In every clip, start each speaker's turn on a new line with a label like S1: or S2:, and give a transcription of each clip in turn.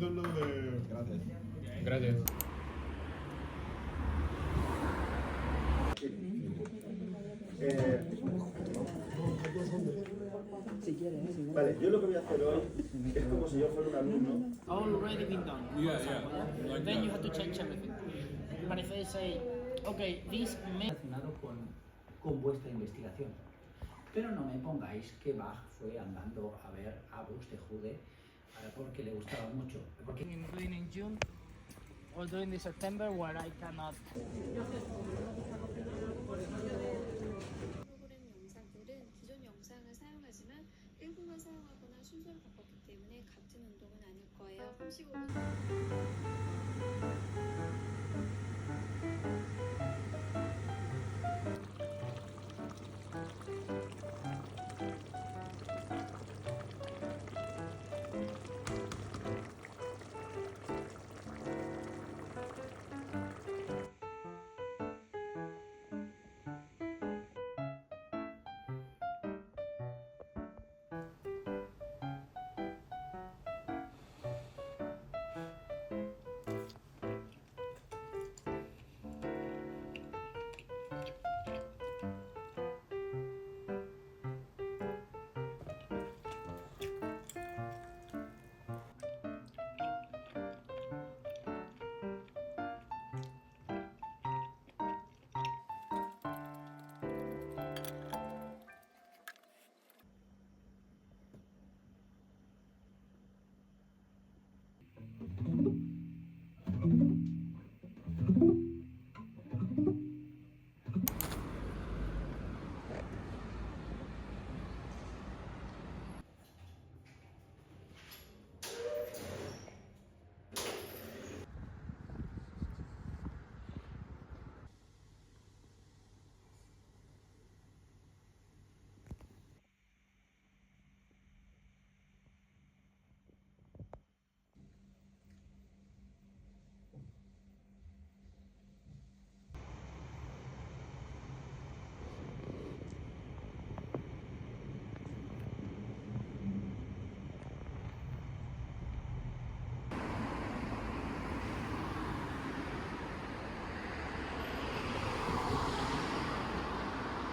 S1: ídolo de... Gracias.
S2: Gracias.
S3: Vale, yo lo que voy a hacer hoy es como si yo fuera un alumno.
S4: Already been done.
S2: Yeah,
S4: for example,
S2: yeah. Like
S4: Then
S2: that.
S4: you have to change everything. But if they say, okay, this may...
S5: Relacionado con vuestra investigación. Pero no me pongáis que Bach fue andando a ver a Buxtehude porque le gustaba mucho. Porque
S4: doing in June or during the September where I cannot.
S6: 프로그램 영상들은 기존 영상을 사용하지만 일부만 사용하거나 순서를 바꿨기 때문에 같은 운동은 아닐 거예요. 35분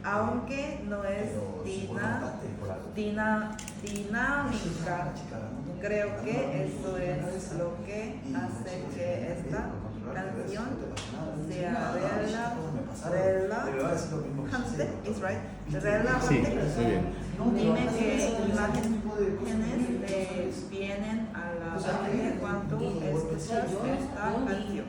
S7: aunque no es dinámica. Creo que eso es lo que hace que esta canción sea relajante. Is right? Relajante.
S1: Sí, muy bien.
S7: Dime qué imágenes te vienen a la mente cuando escuchas esta canción.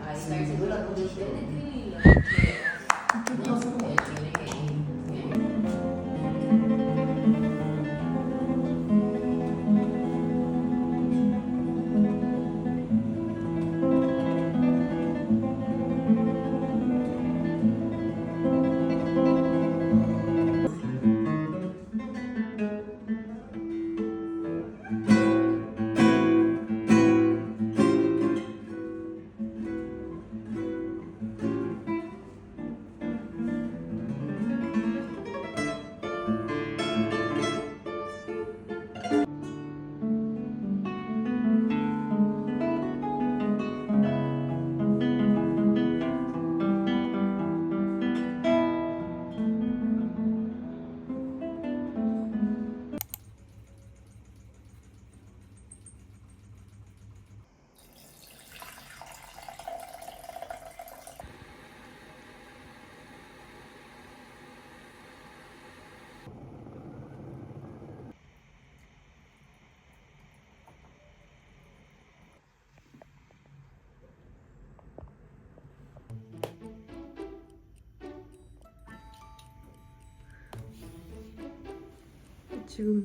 S8: 지금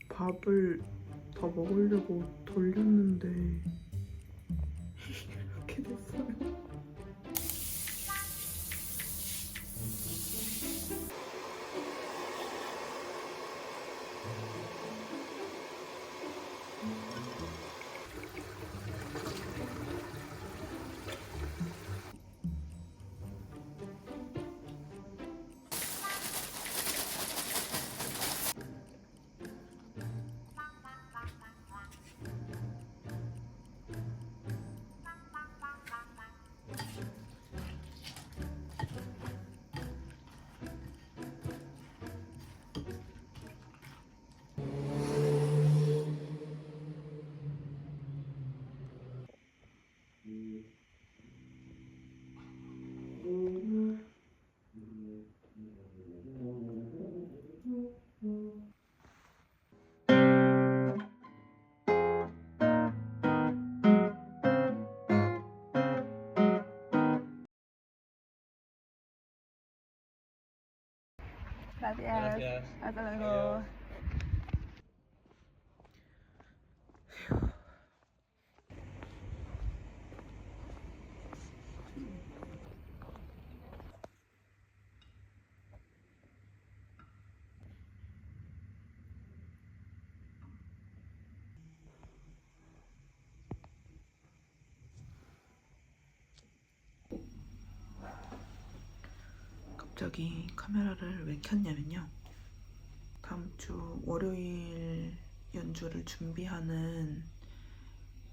S8: 밥을 더 먹으려고 돌렸는데 이렇게 됐어요.
S7: Gracias. Hasta luego.
S8: 갑자기 카메라를 왜 켰냐면요. 다음 주 월요일 연주를 준비하는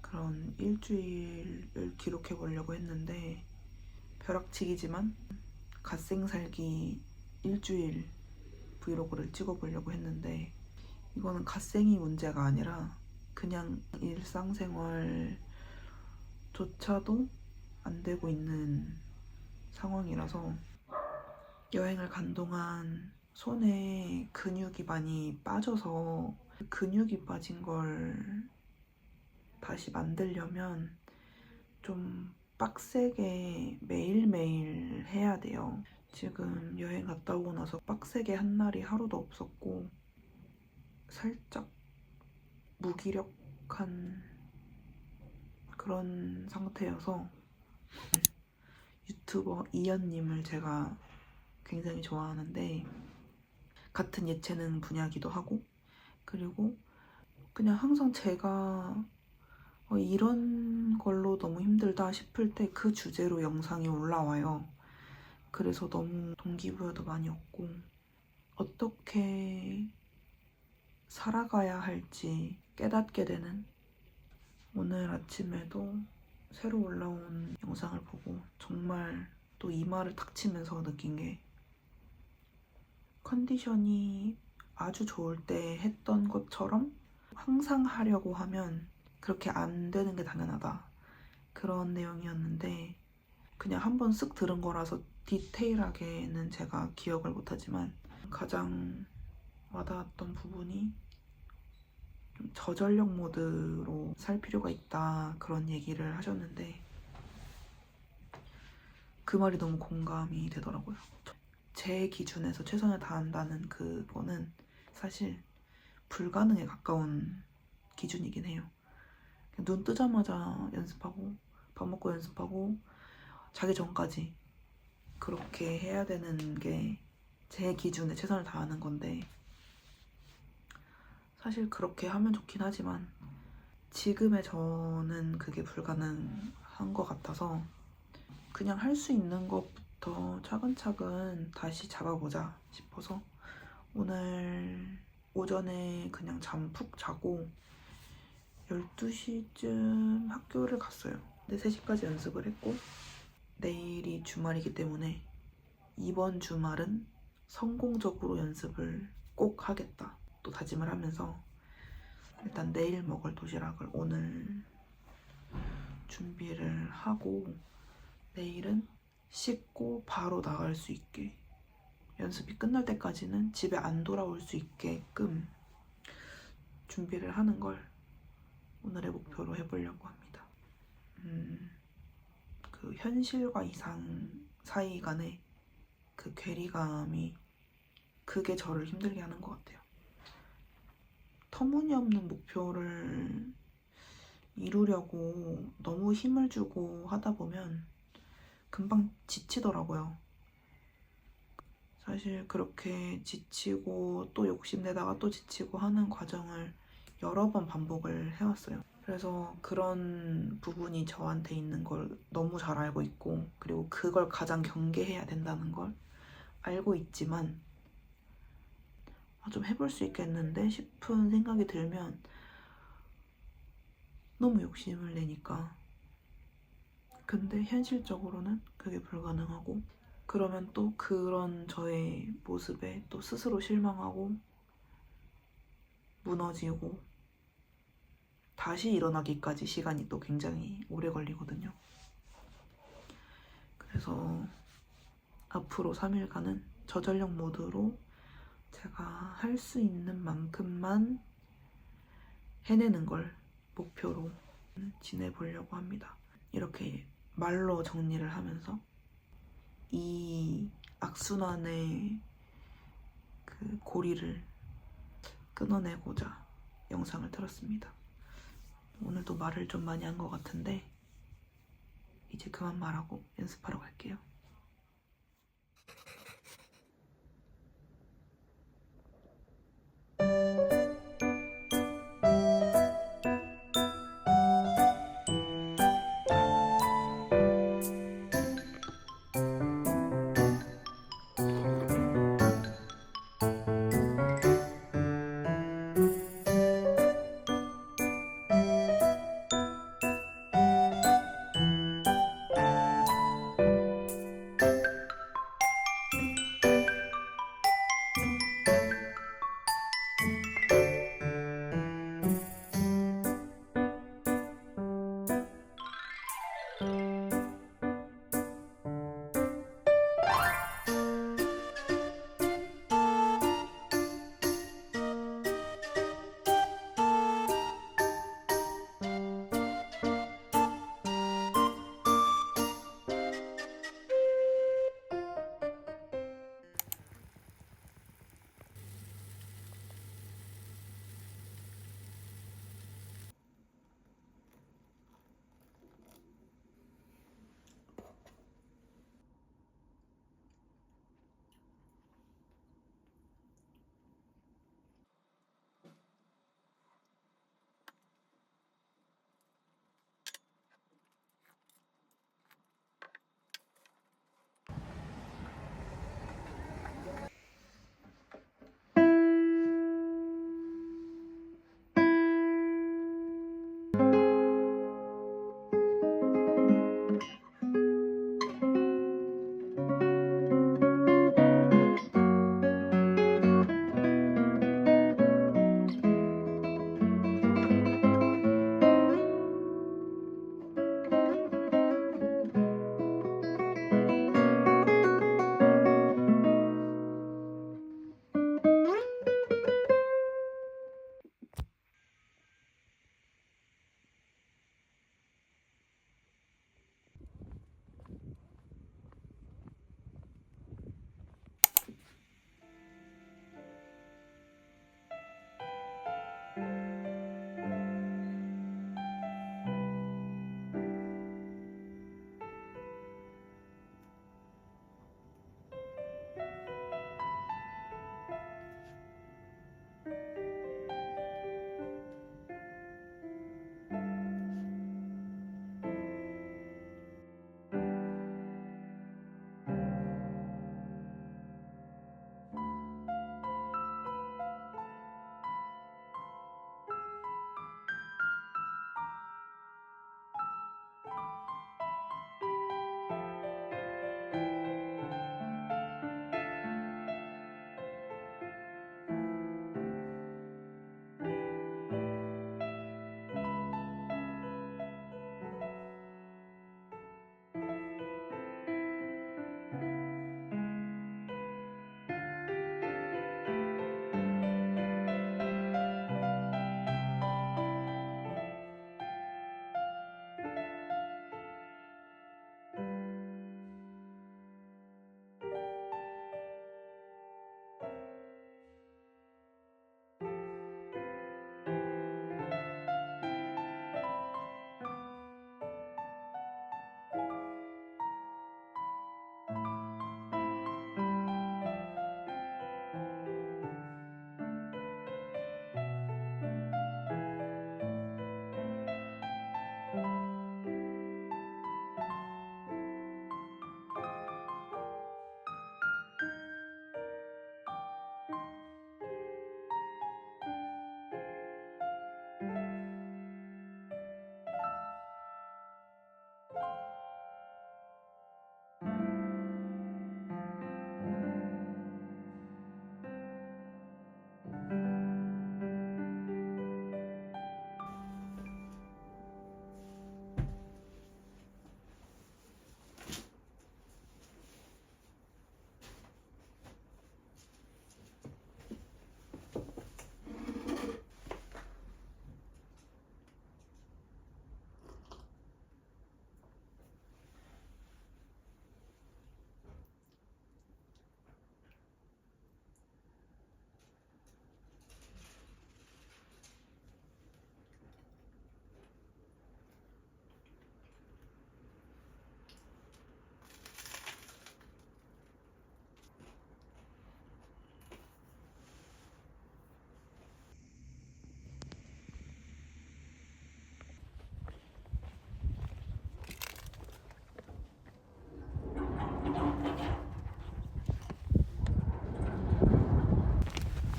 S8: 그런 일주일을 기록해 보려고 했는데 벼락치기지만 갓생살기 일주일 브이로그를 찍어 보려고 했는데 이거는 갓생이 문제가 아니라 그냥 일상생활조차도 안 되고 있는 상황이라서 여행을 간 동안 손에 근육이 많이 빠져서 근육이 빠진 걸 다시 만들려면 좀 빡세게 매일매일 해야 돼요. 지금 여행 갔다 오고 나서 빡세게 한 날이 하루도 없었고 살짝 무기력한 그런 상태여서 유튜버 이연님을 제가 굉장히 좋아하는데 같은 예체능 분야기도 하고 그리고 그냥 항상 제가 이런 걸로 너무 힘들다 싶을 때 그 주제로 영상이 올라와요. 그래서 너무 동기부여도 많이 얻고 어떻게 살아가야 할지 깨닫게 되는 오늘 아침에도 새로 올라온 영상을 보고 정말 또 이마를 탁 치면서 느낀 게 컨디션이 아주 좋을 때 했던 것처럼 항상 하려고 하면 그렇게 안 되는 게 당연하다. 그런 내용이었는데 그냥 한번 쓱 들은 거라서 디테일하게는 제가 기억을 못하지만 가장 와닿았던 부분이 좀 저전력 모드로 살 필요가 있다 그런 얘기를 하셨는데 그 말이 너무 공감이 되더라고요. 제 기준에서 최선을 다한다는 그거는 사실 불가능에 가까운 기준이긴 해요. 눈 뜨자마자 연습하고 밥 먹고 연습하고 자기 전까지 그렇게 해야 되는 게 제 기준에 최선을 다하는 건데 사실 그렇게 하면 좋긴 하지만 지금의 저는 그게 불가능한 것 같아서 그냥 할 수 있는 것부터 차근차근 다시 잡아보자 싶어서 오늘 오전에 그냥 잠 푹 자고 12시쯤 학교를 갔어요. 근데 3시까지 연습을 했고 내일이 주말이기 때문에 이번 주말은 성공적으로 연습을 꼭 하겠다 또 다짐을 하면서 일단 내일 먹을 도시락을 오늘 준비를 하고 내일은 씻고 바로 나갈 수 있게 연습이 끝날 때까지는 집에 안 돌아올 수 있게끔 준비를 하는 걸 오늘의 목표로 해보려고 합니다. 그 현실과 이상 사이 간의 그 괴리감이 그게 저를 힘들게 하는 것 같아요. 터무니없는 목표를 이루려고 너무 힘을 주고 하다 보면 금방 지치더라고요. 사실 그렇게 지치고 또 욕심내다가 또 지치고 하는 과정을 여러 번 반복을 해왔어요. 그래서 그런 부분이 저한테 있는 걸 너무 잘 알고 있고 그리고 그걸 가장 경계해야 된다는 걸 알고 있지만 좀 해볼 수 있겠는데 싶은 생각이 들면 너무 욕심을 내니까 근데 현실적으로는 그게 불가능하고 그러면 또 그런 저의 모습에 또 스스로 실망하고 무너지고 다시 일어나기까지 시간이 또 굉장히 오래 걸리거든요. 그래서 앞으로 3일간은 저전력 모드로 제가 할 수 있는 만큼만 해내는 걸 목표로 지내보려고 합니다. 이렇게 말로 정리를 하면서 이 악순환의 그 고리를 끊어내고자 영상을 틀었습니다. 오늘도 말을 좀 많이 한 것 같은데 이제 그만 말하고 연습하러 갈게요.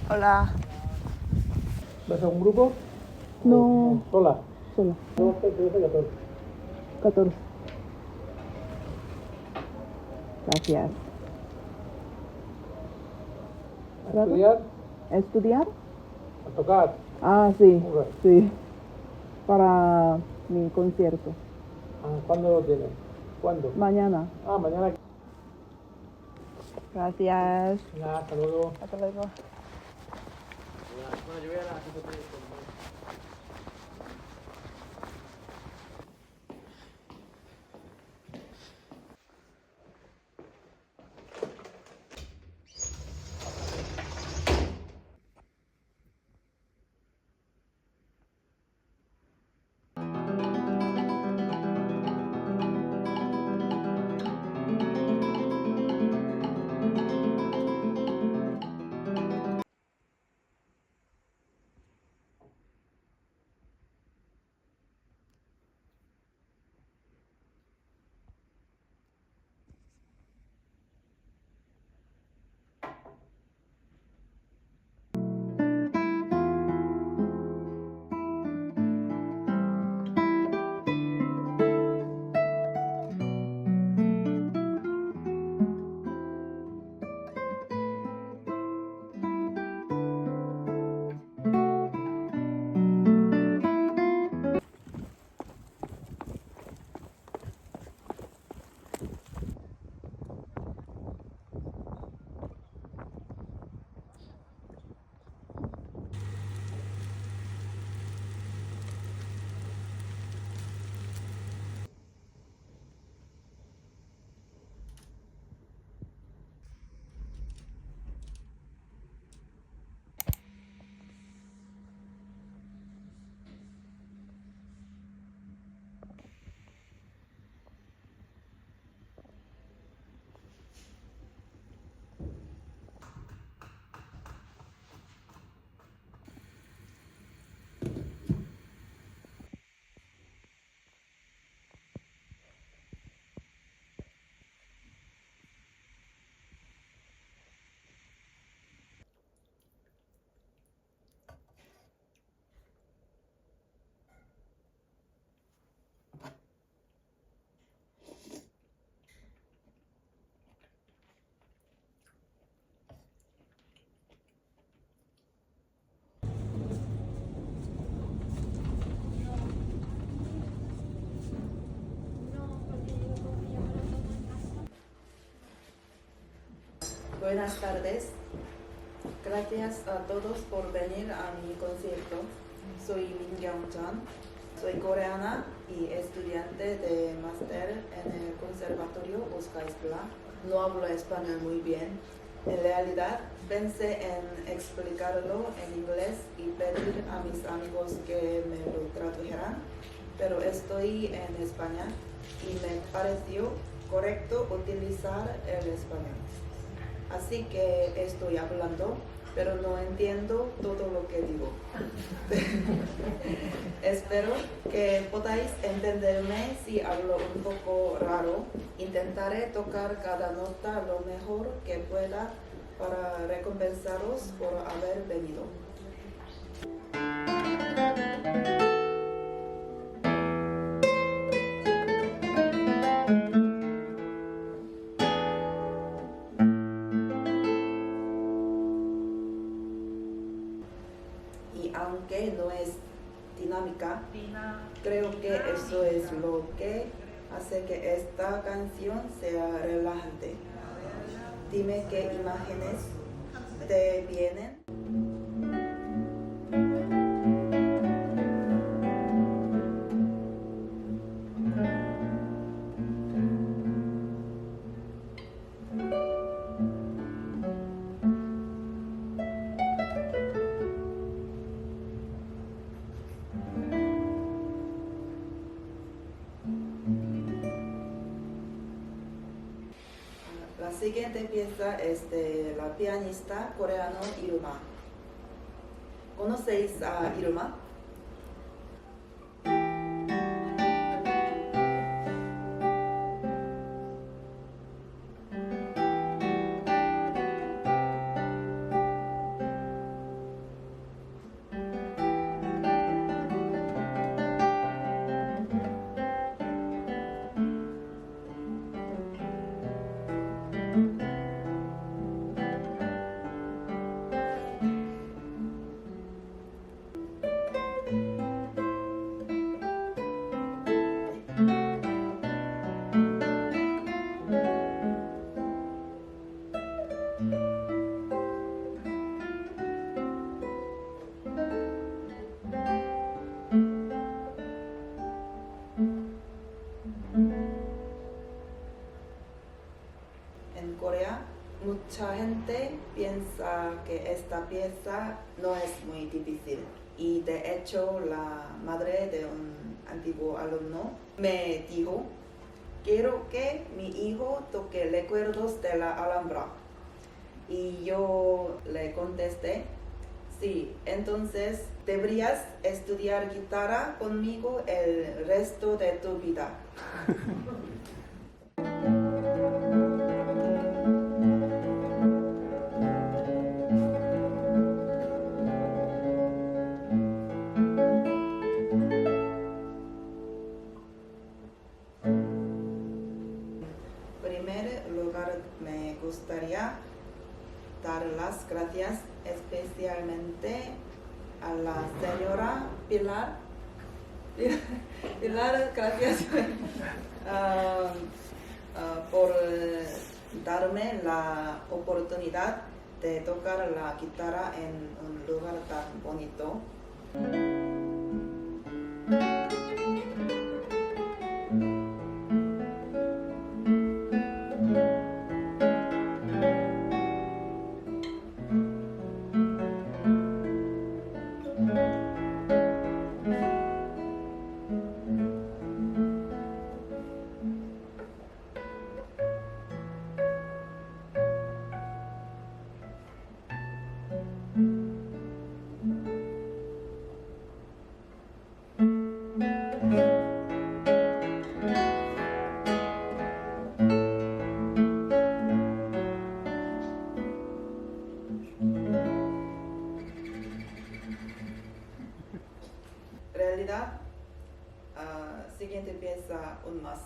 S8: Hola.
S2: ¿Vas a un grupo?
S9: No,
S2: ¿Sola?
S9: sola.
S2: 12, 13, 14.
S9: 14. Gracias.
S2: ¿A estudiar?
S9: ¿Estudiar?
S2: ¿A tocar?
S9: Ah, sí,
S2: Ok.
S9: sí. Para mi concierto.
S2: Ah, ¿cuándo lo tienes? ¿Cuándo?
S9: Mañana.
S2: Ah, mañana.
S9: Gracias.
S2: Venga, hasta luego.
S9: Hasta luego.
S4: Bueno, yo voy a la cafetería.
S7: Buenas tardes. Gracias a todos por venir a mi concierto. Soy Min Young-chan. Soy coreana y estudiante de máster en el Conservatorio Oscar Isla. No hablo español muy bien. En realidad, pensé en explicarlo en inglés y pedir a mis amigos que me lo tradujeran, pero estoy en España y me pareció correcto utilizar el español. Así que estoy hablando, pero no entiendo todo lo que digo. Espero que podáis entenderme si hablo un poco raro. Intentaré tocar cada nota lo mejor que pueda para recompensaros por haber venido. Y aunque no es dinámica, creo que eso es lo que hace que esta canción sea relajante. Dime qué imágenes te vienen. La siguiente pieza es de la pianista coreana Iruma. ¿Conocéis a Iruma? mucha gente piensa que esta pieza no es muy difícil. Y de hecho la madre de un antiguo alumno me dijo, quiero que mi hijo toque recuerdos de la Alhambra. Y yo le contesté, sí, entonces deberías estudiar guitarra conmigo el resto de tu vida. En primer lugar, me gustaría dar las gracias especialmente a la señora Pilar. Pilar, gracias por darme la oportunidad de tocar la guitarra en un lugar tan bonito. Realidad, siguiente pieza, un más.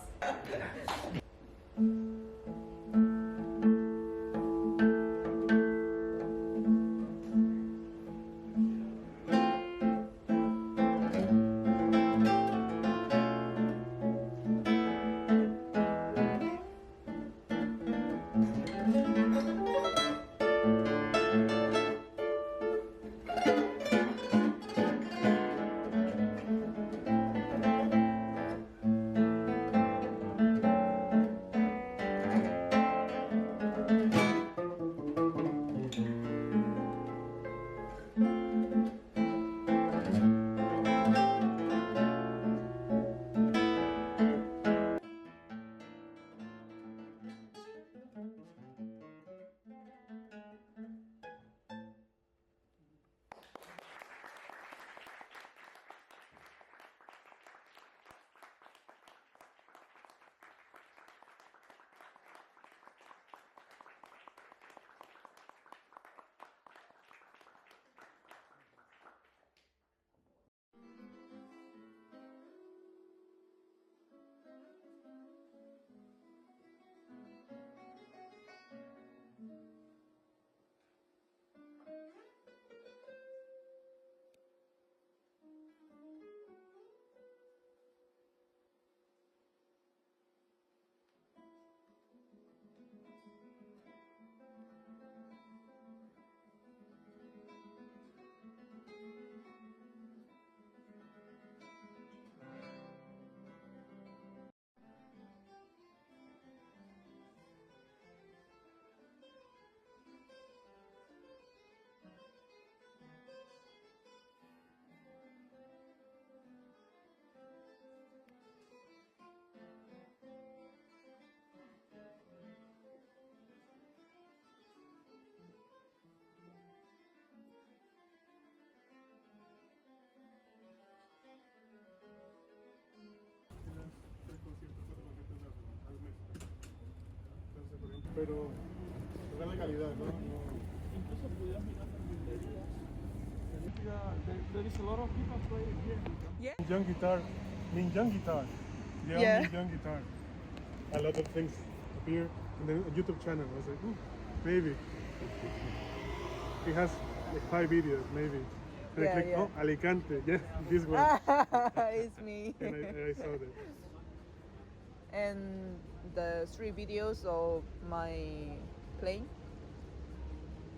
S10: Pero darle calidad, ¿no?
S2: Incluso pudieras mirar las librerías. There is a lot of people playing here.
S9: Yeah.
S10: Young guitar, Minjang guitar.
S9: Yeah.
S10: Minjang guitar. A lot of things appear in the YouTube channel. I was like, ooh, maybe. He has like 5 videos, maybe. And I
S9: Yeah,
S10: clicked,
S9: yeah.
S10: oh, Alicante, yeah, this one.
S9: It's me.
S10: And I saw that.
S9: And the 3 videos of my playing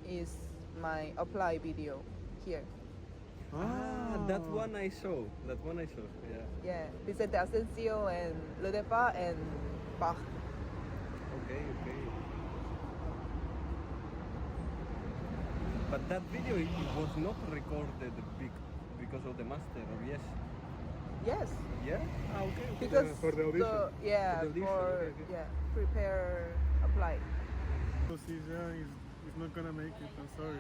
S9: is my apply video here.
S1: That one I saw. That one I saw. Yeah.
S9: Yeah, Vicente Asensio and Ludepa and Bach.
S1: Okay. But that video it was not recorded because of the master, or yes?
S9: Yes,
S1: Yeah? Ah, okay. Okay.
S9: because
S10: For the audition.
S9: yeah,
S1: For the audition,
S9: for
S1: okay, okay.
S9: yeah, prepare apply.
S10: Because he's not gonna make it. I'm sorry.